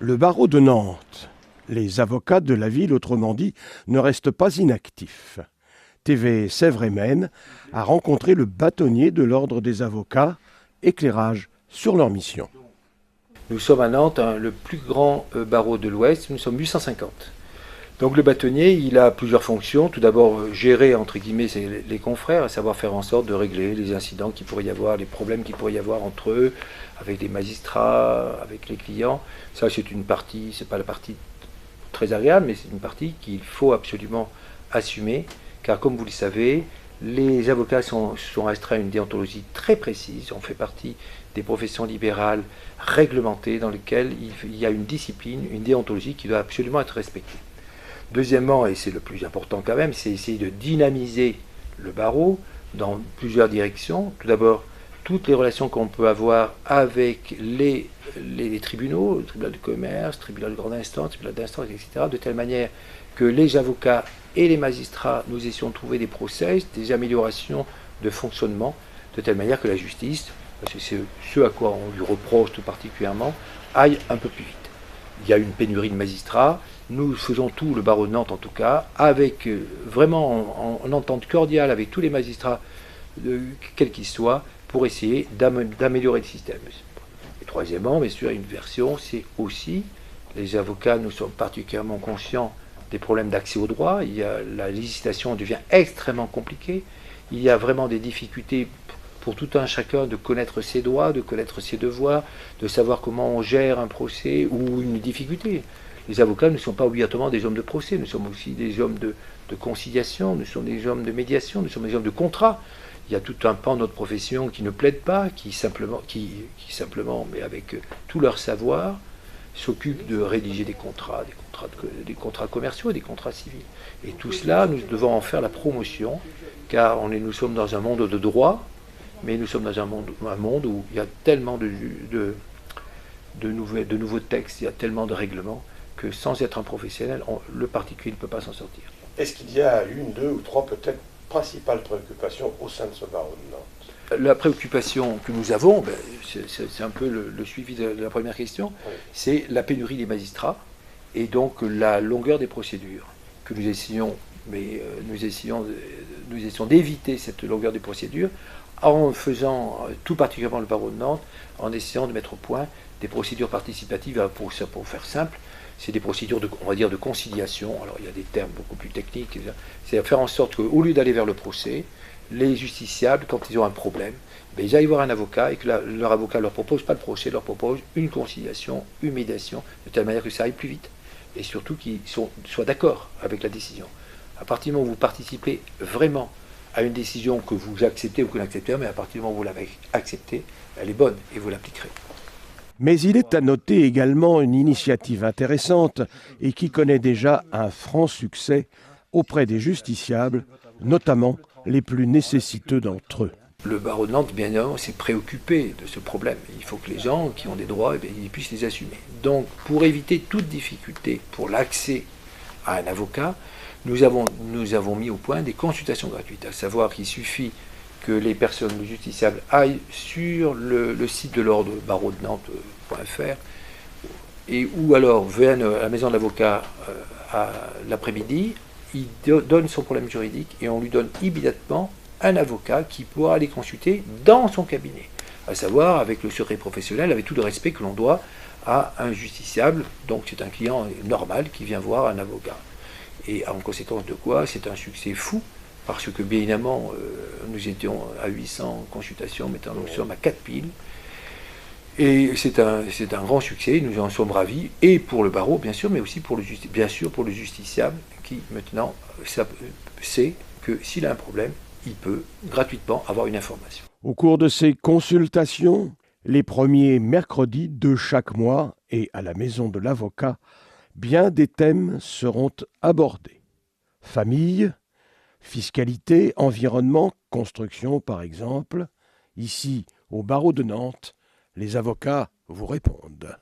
Le barreau de Nantes. Les avocats de la ville, autrement dit, ne restent pas inactifs. TV Sèvres et Maine a rencontré le bâtonnier de l'ordre des avocats, éclairage sur leur mission. Nous sommes à Nantes, le plus grand barreau de l'Ouest, nous sommes 850. Donc le bâtonnier, il a plusieurs fonctions. Tout d'abord, gérer entre guillemets les confrères, à savoir faire en sorte de régler les incidents qu'il pourrait y avoir, les problèmes qu'il pourrait y avoir entre eux, avec les magistrats, avec les clients. Ça, c'est une partie, c'est pas la partie très agréable, mais c'est une partie qu'il faut absolument assumer, car comme vous le savez, les avocats sont restreints à une déontologie très précise. On fait partie des professions libérales réglementées dans lesquelles il y a une discipline, une déontologie qui doit absolument être respectée. Deuxièmement, et c'est le plus important quand même, c'est essayer de dynamiser le barreau dans plusieurs directions. Tout d'abord, toutes les relations qu'on peut avoir avec les tribunaux, le tribunal de commerce, le tribunal de grande instance, le tribunal d'instance, etc., de telle manière que les avocats et les magistrats, nous essayons de trouver des process, des améliorations de fonctionnement, de telle manière que la justice, parce que c'est ce à quoi on lui reproche tout particulièrement, aille un peu plus vite. Il y a une pénurie de magistrats. Nous faisons tout, le barreau de Nantes en tout cas, avec vraiment en entente cordiale avec tous les magistrats, quels qu'ils soient, pour essayer d'améliorer le système. Et troisièmement, bien sûr, une version, c'est aussi, les avocats, nous sommes particulièrement conscients des problèmes d'accès au droit. La législation devient extrêmement compliquée. Il y a vraiment des difficultés pour tout un chacun de connaître ses droits, de connaître ses devoirs, de savoir comment on gère un procès ou une difficulté. Les avocats ne sont pas obligatoirement des hommes de procès, nous sommes aussi des hommes de conciliation, nous sommes des hommes de médiation, nous sommes des hommes de contrat. Il y a tout un pan de notre profession qui ne plaide pas, qui simplement, mais avec tout leur savoir, s'occupent de rédiger des contrats commerciaux et des contrats civils. Et tout cela, nous devons en faire la promotion, car nous sommes dans un monde de droit, mais nous sommes dans un monde où il y a tellement de nouveaux textes, il y a tellement de règlements, que sans être un professionnel, le particulier ne peut pas s'en sortir. Est-ce qu'il y a une, deux ou trois peut-être principales préoccupations au sein de ce barreau de Nantes? La préoccupation que nous avons, c'est un peu le suivi de la première question, oui. C'est la pénurie des magistrats et donc la longueur des procédures que nous essayons, nous essayons d'éviter cette longueur des procédures en faisant, tout particulièrement le barreau de Nantes, en essayant de mettre au point des procédures participatives, pour faire simple, c'est des procédures on va dire de conciliation. Alors il y a des termes beaucoup plus techniques, c'est faire en sorte qu'au lieu d'aller vers le procès, les justiciables, quand ils ont un problème, ils aillent voir un avocat et que leur avocat ne leur propose pas le procès, leur propose une conciliation, une médiation, de telle manière que ça aille plus vite et surtout qu'ils soient d'accord avec la décision. À partir du moment où vous participez vraiment à une décision que vous acceptez ou que vous n'acceptez pas, mais à partir du moment où vous l'avez acceptée, elle est bonne et vous l'appliquerez. Mais il est à noter également une initiative intéressante et qui connaît déjà un franc succès auprès des justiciables, notamment les plus nécessiteux d'entre eux. Le barreau de Nantes, bien évidemment, s'est préoccupé de ce problème. Il faut que les gens qui ont des droits, ils puissent les assumer. Donc, pour éviter toute difficulté pour l'accès à un avocat, nous avons mis au point des consultations gratuites, à savoir qu'il suffit que les personnes justiciables aillent sur le site de l'ordre barreau de Nantes.fr ou alors viennent à la maison de l'avocat à l'après-midi, il donne son problème juridique et on lui donne immédiatement un avocat qui pourra aller consulter dans son cabinet, à savoir avec le secret professionnel, avec tout le respect que l'on doit à un justiciable. Donc c'est un client normal qui vient voir un avocat. Et en conséquence de quoi, c'est un succès fou, parce que bien évidemment, nous étions à 800 consultations, maintenant nous sommes à 4000. Et c'est un grand succès, nous en sommes ravis, et pour le barreau bien sûr, mais aussi pour le justiciable qui maintenant sait que s'il a un problème, il peut gratuitement avoir une information. Au cours de ces consultations, les premiers mercredis de chaque mois et à la maison de l'avocat, bien des thèmes seront abordés. Famille, fiscalité, environnement, construction par exemple. Ici, au barreau de Nantes, les avocats vous répondent.